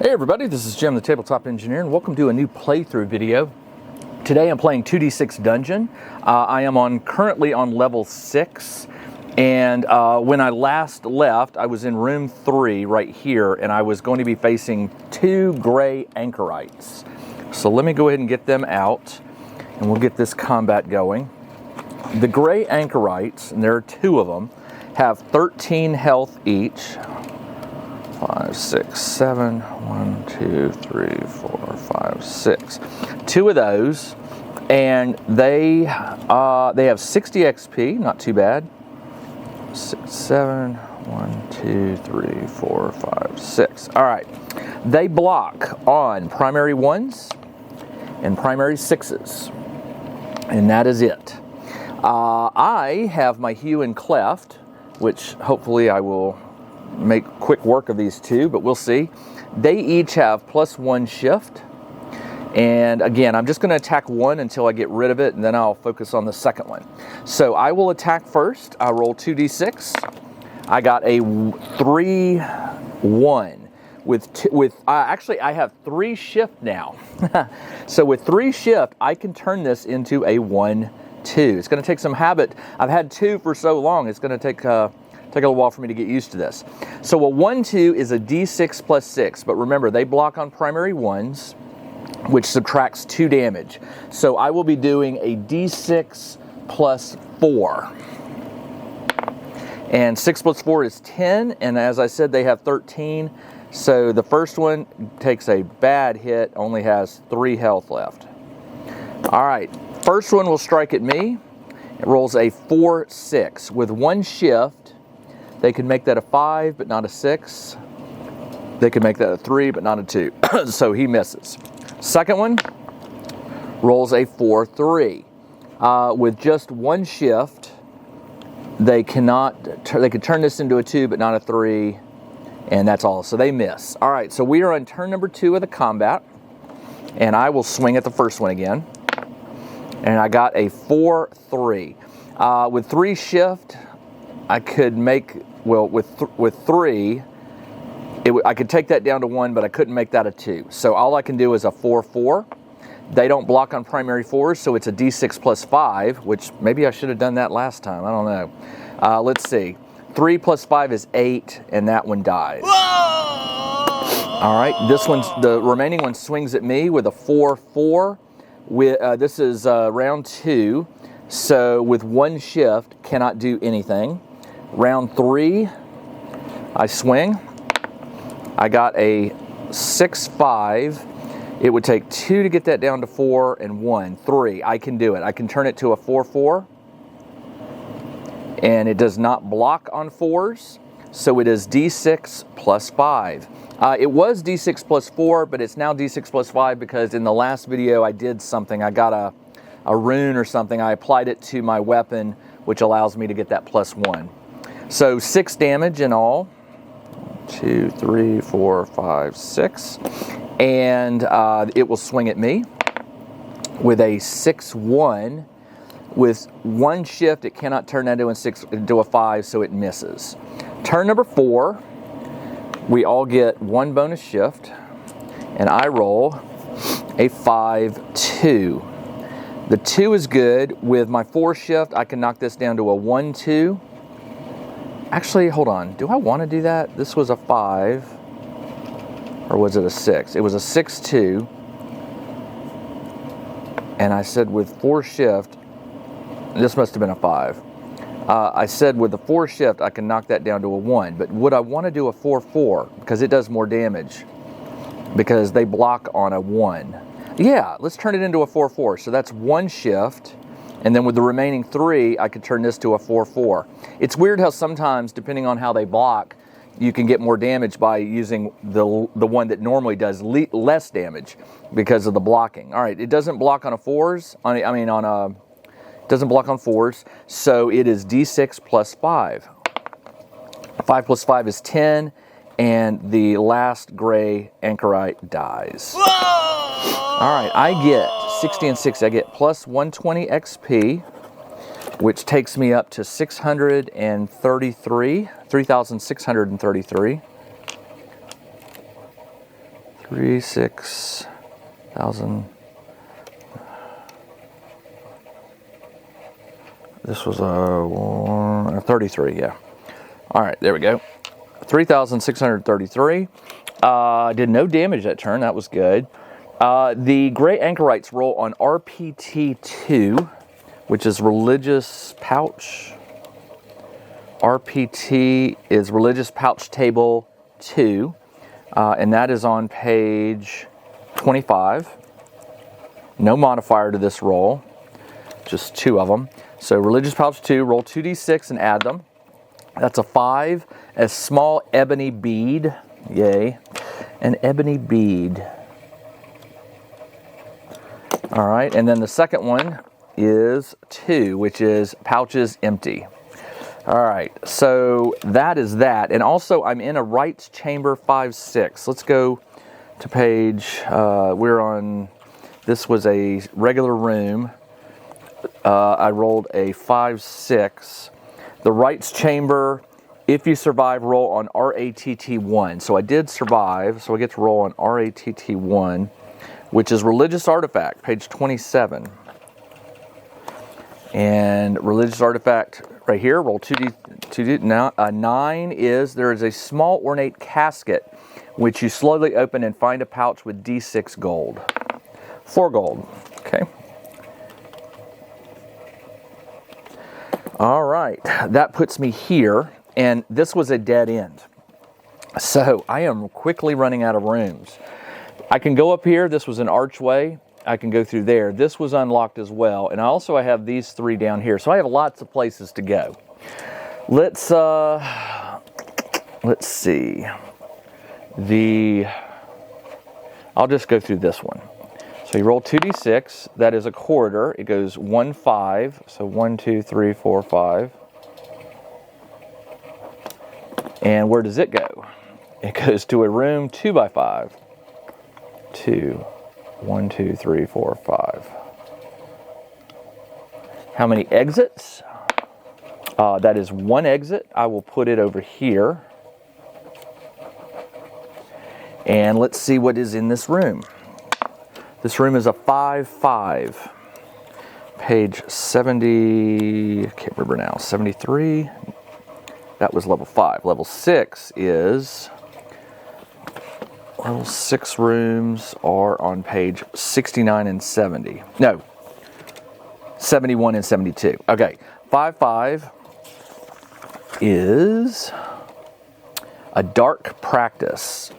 Hey everybody, this is Jim the Tabletop Engineer, and welcome to a new playthrough video. Today I'm playing 2d6 Dungeon. I am currently on level 6, and when I last left, I was in room 3 right here, and I was going to be facing 2 gray anchorites. So let me go ahead and get them out, and we'll get this combat going. The gray anchorites, and there are 2 of them, have 13 health each. 5, 6, 7, 1, 2, 3, 4, 5, 6. 2 of those, and they have 60 XP, not too bad. 6, 7, 1, 2, 3, 4, 5, 6. All right, they block on primary 1s and primary 6s, and that is it. I have my hue and cleft, which hopefully I will make quick work of these 2, but we'll see. They each have +1 shift, and again, I'm just going to attack 1 until I get rid of it, and then I'll focus on the second one. So I will attack first. I roll 2d6. I got a 3-1 actually I have 3 shift now. So with 3 shift, I can turn this into a 1-2. It's going to take some habit. I've had 2 for so long. It's going to take a little while for me to get used to this. So a 1-2 is a d6 + 6, but remember, they block on primary 1s, which subtracts 2 damage. So I will be doing a d6 + 4. And 6 + 4 is 10, and as I said, they have 13. So the first one takes a bad hit, only has 3 health left. All right, first one will strike at me. It rolls a 4-6. With 1 shift, they could make that a 5, but not a 6. They could make that a 3, but not a 2. So he misses. Second one rolls a 4-3. With just 1 shift, they could turn this into a 2, but not a 3, and that's all. So they miss. All right, so we are on turn number 2 of the combat, and I will swing at the first one again. And I got a 4-3. With 3 shift, I could make, well, with 3, I could take that down to 1, but I couldn't make that a 2. So all I can do is a 4-4. They don't block on primary 4s, so it's a d6 + 5, which maybe I should have done that last time. I don't know. Let's see. 3 + 5 is 8, and that one dies. Whoa! All right, the remaining one swings at me with a 4-4. This is round 2. So with 1 shift, cannot do anything. Round 3, I swing. I got a 6-5. It would take 2 to get that down to 4, and 1, 3. I can do it. I can turn it to a 4-4. And it does not block on 4s, so it is d6 + 5. It was d6 + 4, but it's now d6 + 5 because in the last video I did something. I got a rune or something. I applied it to my weapon, which allows me to get that +1. So 6 damage in all. 2, 3, 4, 5, 6. And it will swing at me with a 6-1. With 1 shift, it cannot turn that into a 5, so it misses. Turn number 4, we all get 1 bonus shift, and I roll a 5-2. The 2 is good. With my 4 shift, I can knock this down to a 1-2. Actually, hold on. Do I want to do that? This was a 5, or was it a 6? It was a 6-2. And I said with 4 shift, this must have been a 5. I said with the 4 shift, I can knock that down to a 1. But would I want to do a 4-4? Because it does more damage. Because they block on a 1. Yeah, let's turn it into a 4-4. So that's 1 shift. And then with the remaining 3, I could turn this to a 4-4. It's weird how sometimes, depending on how they block, you can get more damage by using the one that normally does less damage because of the blocking. All right, it doesn't block on a 4s. Doesn't block on 4s, so it is d6 + 5. 5 + 5 is 10, and the last gray anchorite dies. Whoa! All right, I get 60 and 60. I get +120 XP, which takes me up to 3,633. 36,000. This was a 33, yeah. All right, there we go. 3,633. Did no damage that turn. That was good. The gray anchorites roll on RPT 2, which is religious pouch. RPT is religious pouch table 2, and that is on page 25. No modifier to this roll, just 2 of them. So religious pouch 2, roll 2d6 and add them. That's a 5. A small ebony bead, yay, an ebony bead. All right, and then the second one is 2, which is pouches empty. All right, so that is that. And also I'm in a rights chamber 5-6. Let's go to page, we're on, this was a regular room. I rolled a 5-6. The rights chamber, if you survive, roll on RATT1. So I did survive, so I get to roll on RATT1, which is religious artifact, page 27. And religious artifact right here, roll 2D. Now, 9 is, there is a small ornate casket, which you slowly open and find a pouch with D6 gold. 4 gold, okay. All right, that puts me here, and this was a dead end. So I am quickly running out of rooms. I can go up here. This was an archway. I can go through there. This was unlocked as well, and I have these 3 down here. So I have lots of places to go. Let's see. I'll just go through this one. So you roll 2d6. That is a corridor. It goes 1, 5. So 1, 2, 3, 4, 5. And where does it go? It goes to a room 2 by 5. 2, 1, 2, 3, 4, 5. How many exits? That is 1 exit. I will put it over here. And let's see what is in this room. This room is a 5-5. Page 70, I can't remember now, 73. That was level 5. Level 6 is, level 6 rooms are on page 69 and 70. No, 71 and 72. Okay, 5-5 is a dark practice.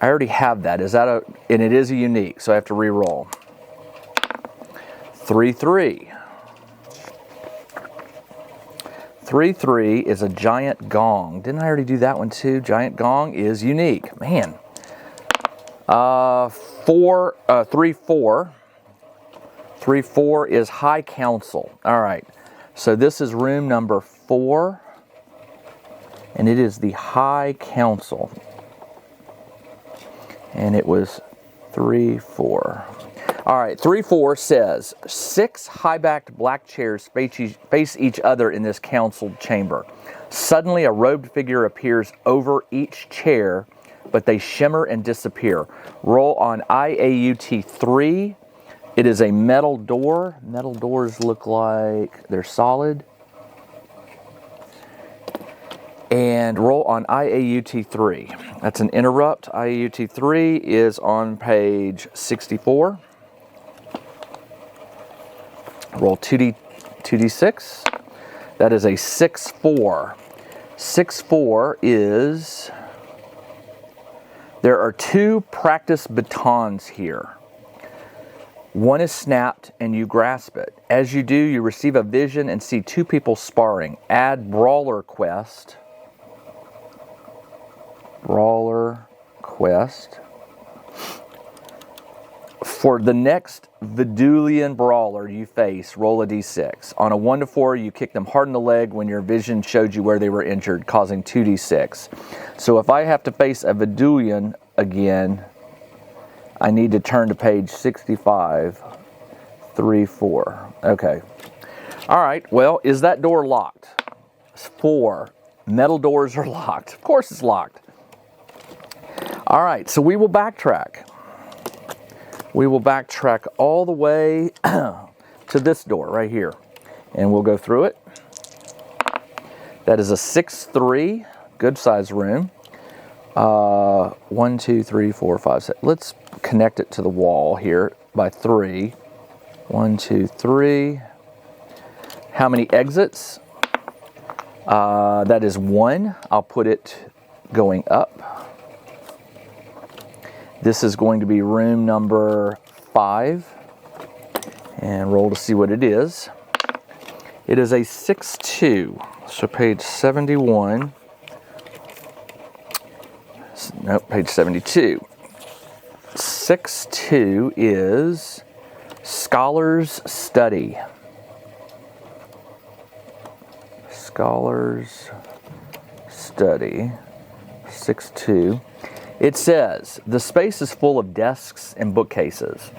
I already have that. Is that and it is a unique, so I have to re-roll. 3-3. 3-3 is a giant gong. Didn't I already do that one too? Giant gong is unique. Man. 3-4. 3-4 is high council. All right. So this is room number 4, and it is the high council. And it was 3-4. All right, 3-4 says, 6 high-backed black chairs face each other in this council chamber. Suddenly, a robed figure appears over each chair, but they shimmer and disappear. Roll on IAUT 3. It is a metal door. Metal doors look like they're solid. And roll on IAUT 3. That's an interrupt. IAUT 3 is on page 64. Roll 2d6. That is a 6-4. 6-4 is, there are 2 practice batons here. One is snapped and you grasp it. As you do, you receive a vision and see 2 people sparring. Add Brawler Quest. Brawler Quest. For the next Vidulian brawler you face, roll a d6. On a 1 to 4, you kick them hard in the leg when your vision showed you where they were injured, causing 2d6. So if I have to face a Vidulian again, I need to turn to page 65. 3-4. Okay. All right. Well, is that door locked? 4. Metal doors are locked. Of course it's locked. All right, so we will backtrack. We will backtrack all the way to this door right here, and we'll go through it. That is a 6'3", good size room. 1, 2, 3, 4, 5, 6. Let's connect it to the wall here by 3. 1, 2, 3. How many exits? That is 1. I'll put it going up. This is going to be room number 5. And roll to see what it is. It is a 6'2", so page 71. Nope, page 72. 6'2" is Scholar's Study. Scholar's Study, 6'2". It says, the space is full of desks and bookcases.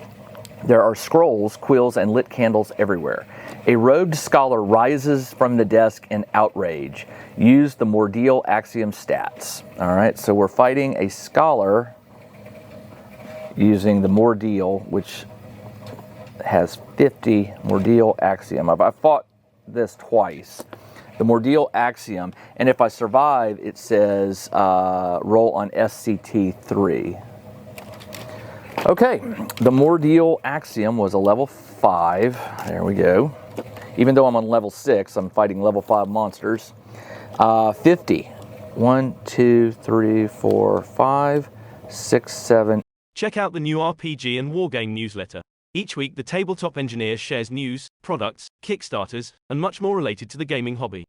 There are scrolls, quills, and lit candles everywhere. A robed scholar rises from the desk in outrage. Use the Mordial Axiom stats. All right, so we're fighting a scholar using the Mordial, which has 50 Mordial Axiom. I fought this twice. The Mordial Axiom, and if I survive, it says roll on SCT 3. Okay, the Mordial Axiom was a level 5. There we go. Even though I'm on level 6, I'm fighting level 5 monsters. 50. 1, 2, 3, 4, 5, 6, 7. Check out the new RPG and Wargame newsletter. Each week, the Tabletop Engineer shares news, products, Kickstarters, and much more related to the gaming hobby.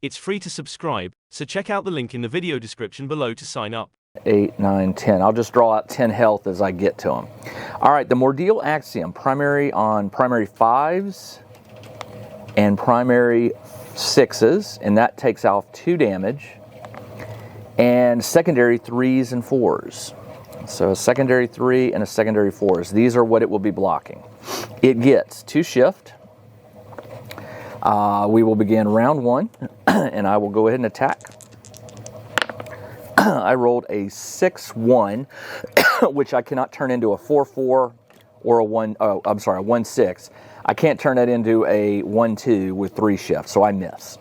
It's free to subscribe, so check out the link in the video description below to sign up. 8, 9, 10. I'll just draw out 10 health as I get to them. All right, the Mordial Axiom, primary on primary 5s and primary 6s, and that takes off 2 damage, and secondary 3s and 4s. So a secondary 3 and a secondary 4s. These are what it will be blocking. It gets 2 shift. We will begin round 1, and I will go ahead and attack. I rolled a 6-1, which I cannot turn into a 4-4 or a 1-6. I can't turn that into a 1-2 with 3 shifts, so I miss.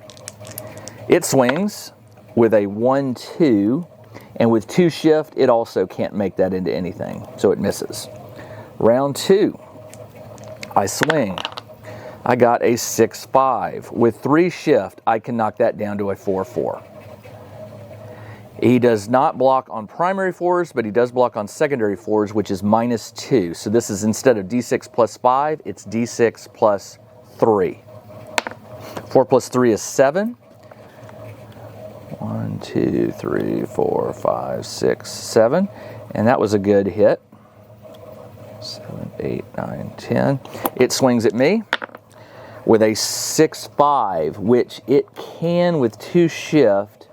It swings with a 1-2, and with 2 shift, it also can't make that into anything, so it misses. Round 2, I swing. I got a 6-5. With 3 shift, I can knock that down to a 4-4. He does not block on primary 4s, but he does block on secondary 4s, which is -2. So this is, instead of D6 plus 5, it's D6 plus 3. 4 plus 3 is 7. 1, 2, 3, 4, 5, 6, 7. And that was a good hit. 7, 8, 9, 10. It swings at me with a 6-5, which it can with 2 shift.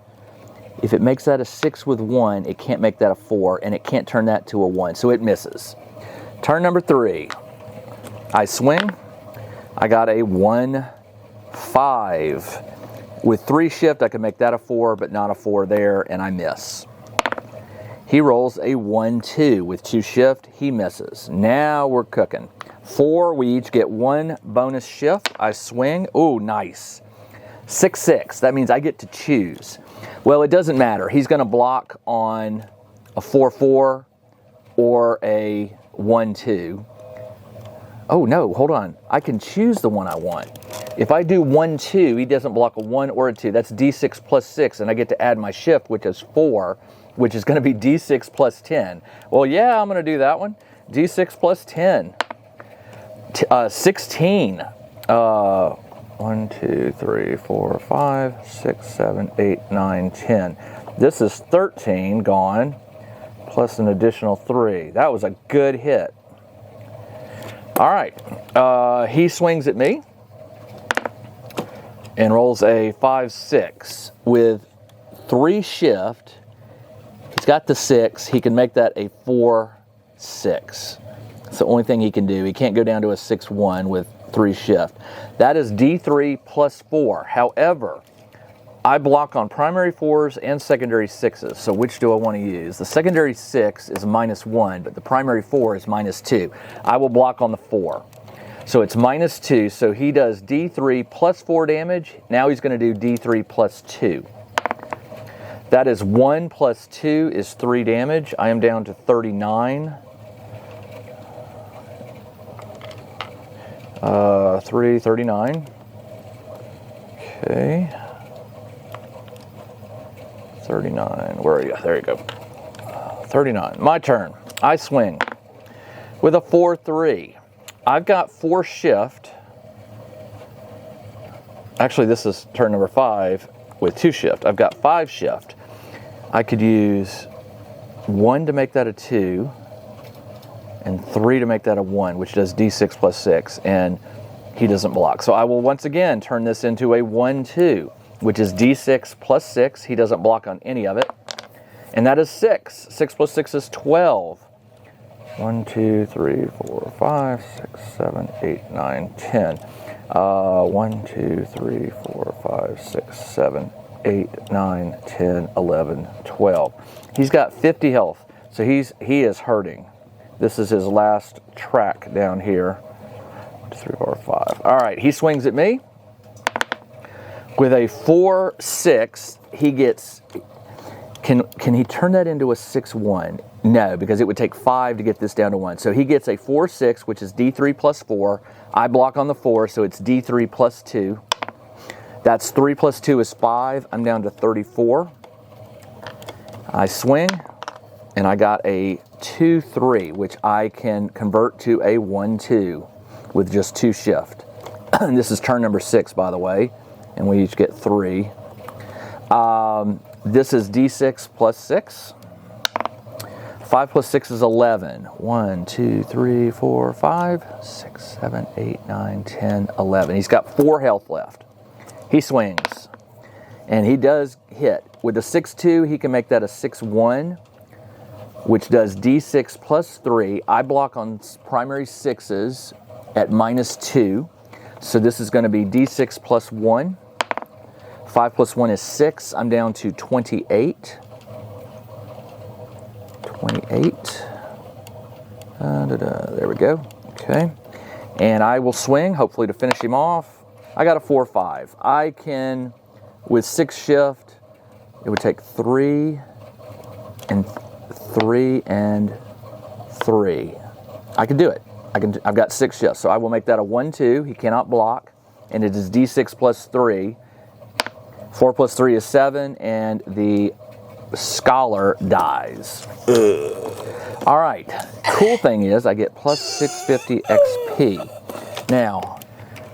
If it makes that a 6 with 1, it can't make that a 4, and it can't turn that to a 1, so it misses. Turn number 3. I swing. I got a 1-5. With 3 shift, I can make that a 4, but not a 4 there, and I miss. He rolls a 1-2. With 2 shift, he misses. Now we're cooking. 4, we each get 1 bonus shift. I swing. Ooh, nice. 6-6. That means I get to choose. Well, it doesn't matter. He's going to block on a 4-4 or a 1-2. Oh, no, hold on. I can choose the one I want. If I do 1-2, he doesn't block a 1 or a 2. That's D6 plus 6, and I get to add my shift, which is 4, which is going to be D6 plus 10. Well, yeah, I'm going to do that one. D6 plus 10. 16. 1, 2, 3, 4, 5, 6, 7, 8, 9, 10. This is 13 gone, plus an additional 3. That was a good hit. All right. He swings at me and rolls a 5-6. With 3 shift, he's got the 6. He can make that a 4-6. It's the only thing he can do. He can't go down to a 6-1 with 3 shift. That is D3 plus 4. However, I block on primary 4s and secondary 6s, so which do I want to use? The secondary 6 is -1, but the primary 4 is -2. I will block on the 4. So it's -2, so he does D3 plus 4 damage. Now he's going to do D3 plus 2. That is 1 plus 2 is 3 damage. I am down to 39. 39. Okay. 39. Where are you? There you go. 39. My turn. I swing with a 4-3. I've got 4 shift. Actually, this is turn number 5 with 2 shift. I've got 5 shift. I could use 1 to make that a 2 and 3 to make that a 1, which does D6 plus 6, and he doesn't block. So I will once again turn this into a 1-2. Which is D6 plus 6. He doesn't block on any of it. And that is 6. 6 plus 6 is 12. 1, 2, 3, 4, 5, 6, 7, 8, 9, 10. 1, 2, 3, 4, 5, 6, 7, 8, 9, 10, 11, 12. He's got 50 health. So he is hurting. This is his last track down here. 1, 2, 3, 4, 5. All right, he swings at me. With a 4-6, he gets, can he turn that into a 6-1? No, because it would take 5 to get this down to 1. So he gets a 4-6, which is D3 plus 4. I block on the 4, so it's D3 plus 2. That's 3 plus 2 is 5. I'm down to 34. I swing, and I got a 2-3, which I can convert to a 1-2 with just 2 shift. And this is turn number 6, by the way. And we each get 3. This is D6 plus 6. 5 plus 6 is 11. 1, 2, 3, 4, 5, 6, 7, 8, 9, 10, 11. He's got 4 health left. He swings. And he does hit. With a 6-2, he can make that a 6-1, which does D6 plus 3. I block on primary 6s at -2. So this is going to be D6 plus 1. 5 plus 1 is 6. I'm down to 28. 28. There we go. Okay. And I will swing, hopefully to finish him off. I got a 4-5. I can, with 6 shift, it would take 3 and 3 and 3. I can do it. I've got 6 shifts, so I will make that a 1-2. He cannot block, and it is D6 plus 3. 4 plus 3 is 7, and the scholar dies. All right. Cool thing is I get plus 650 XP. Now,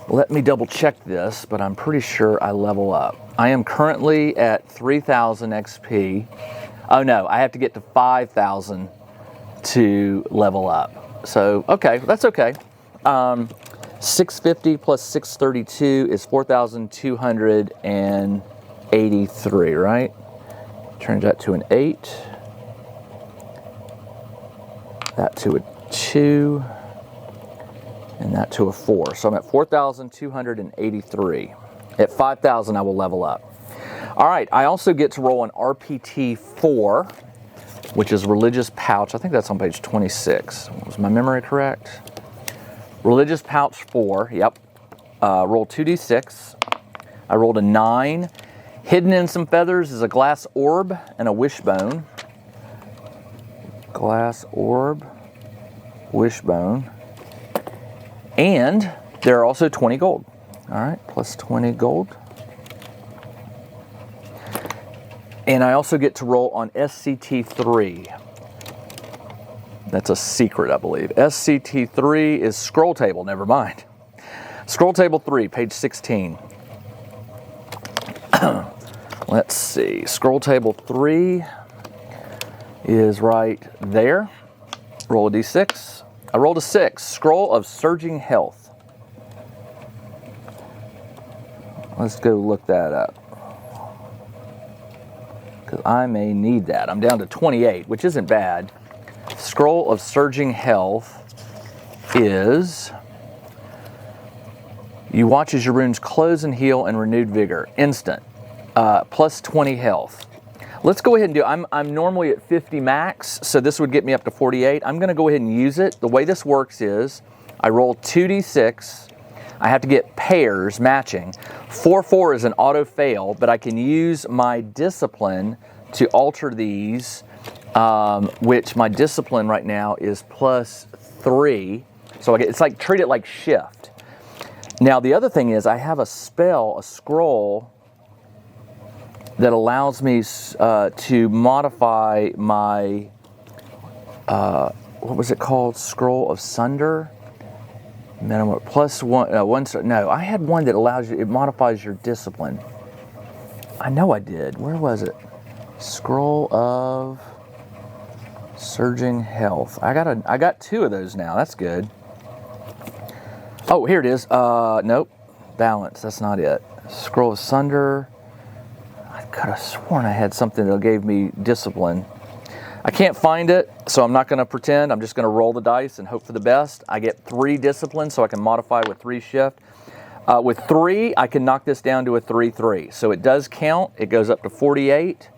let me double check this, but I'm pretty sure I level up. I am currently at 3,000 XP. Oh no, I have to get to 5,000 to level up. So, okay, that's okay. 650 plus 632 is 4,283, right? Turns that to an 8. That to a 2. And that to a 4. So I'm at 4,283. At 5,000, I will level up. All right, I also get to roll an RPT 4, which is Religious Pouch. I think that's on page 26. Was my memory correct? Religious Pouch 4, yep. Roll 2d6. I rolled a 9. Hidden in some feathers is a glass orb and a wishbone. Glass orb, wishbone. And there are also 20 gold. All right, plus 20 gold. And I also get to roll on SCT3. That's a secret, I believe. SCT3 is scroll table, never mind. Scroll table 3, page 16. Let's see. Scroll table 3 is right there. Roll a d6. I rolled a 6. Scroll of Surging Health. Let's go look that up, because I may need that. I'm down to 28, which isn't bad. Scroll of Surging Health is... You watch as your runes close and heal and renewed vigor. Instant. plus 20 health. Let's go ahead and do, I'm normally at 50 max, so this would get me up to 48. I'm gonna go ahead and use it. The way this works is, I roll 2d6, I have to get pairs matching. 4-4 is an auto fail, but I can use my discipline to alter these, which my discipline right now is plus 3. So it's like, treat it like shift. Now the other thing is I have a spell, a scroll, that allows me to modify my, what was it called? Scroll of Sunder? Minimum, plus one, no, I had one that allows you, it modifies your discipline. I know I did. Where was it? Scroll of Surging Health. I got 2 of those now. That's good. Oh, here it is. Nope. Balance. That's not it. Scroll of Sunder. I could have sworn I had something that gave me discipline. I can't find it, so I'm not going to pretend. I'm just going to roll the dice and hope for the best. I get 3 discipline, so I can modify with 3 shift. With 3, I can knock this down to a 3-3. So it does count. It goes up to 48.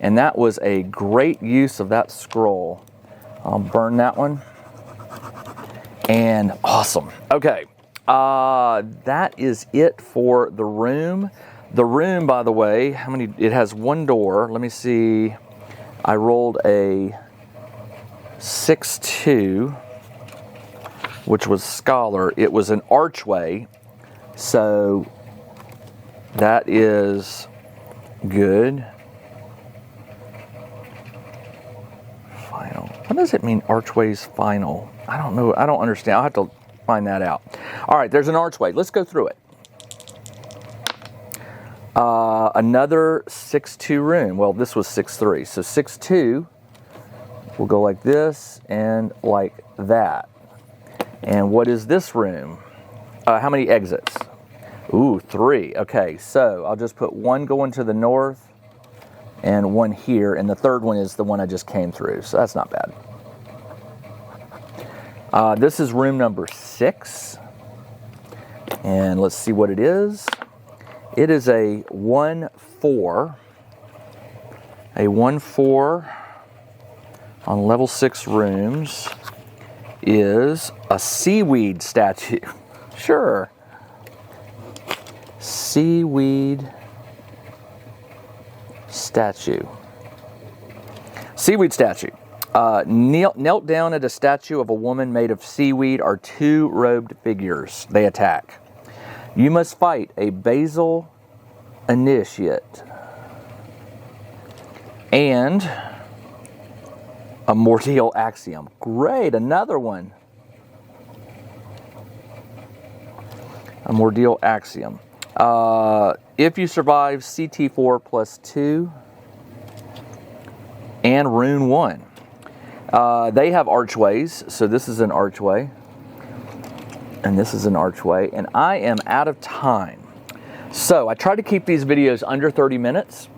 And that was a great use of that scroll. I'll burn that one. And awesome. Okay. That is it for the room. The room, by the way, how many? It has 1 door. Let me see. I rolled a 6-2, which was Scholar. It was an archway. So that is good. Final. What does it mean, archway's final? I don't know. I don't understand. I'll have to find that out. All right, there's an archway. Let's go through it. Another 6-2 room. Well, this was 6-3. So 6-2 will go like this and like that. And what is this room? How many exits? Ooh, 3. Okay, so I'll just put 1 going to the north and 1 here, and the third one is the one I just came through, so that's not bad. This is room number 6, and let's see what it is. It is a 1-4. A 1-4 on level 6 rooms is a seaweed statue. Sure. Seaweed statue. Seaweed statue. Knelt down at a statue of a woman made of seaweed are 2 robed figures. They attack. You must fight a Basil Initiate and a Mordial Axiom. Great, another one. A Mordial Axiom. If you survive CT4 plus 2 and Rune 1. They have archways, so this is an archway. And this is an archway. And I am out of time. So I try to keep these videos under 30 minutes.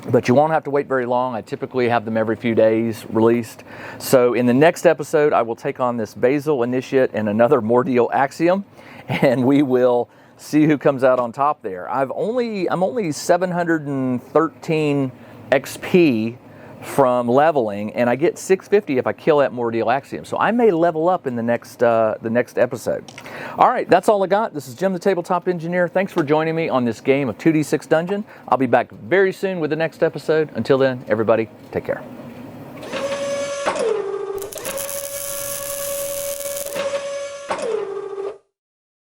But you won't have to wait very long. I typically have them every few days released. So in the next episode, I will take on this Basil Initiate and another Mordial Axiom. And we will see who comes out on top there. I'm only 713 XP from leveling, and I get 650 if I kill that Mordial Axiom. So I may level up in the next episode. All right, that's all I got. This is Jim, the Tabletop Engineer. Thanks for joining me on this game of 2D6 Dungeon. I'll be back very soon with the next episode. Until then, everybody, take care.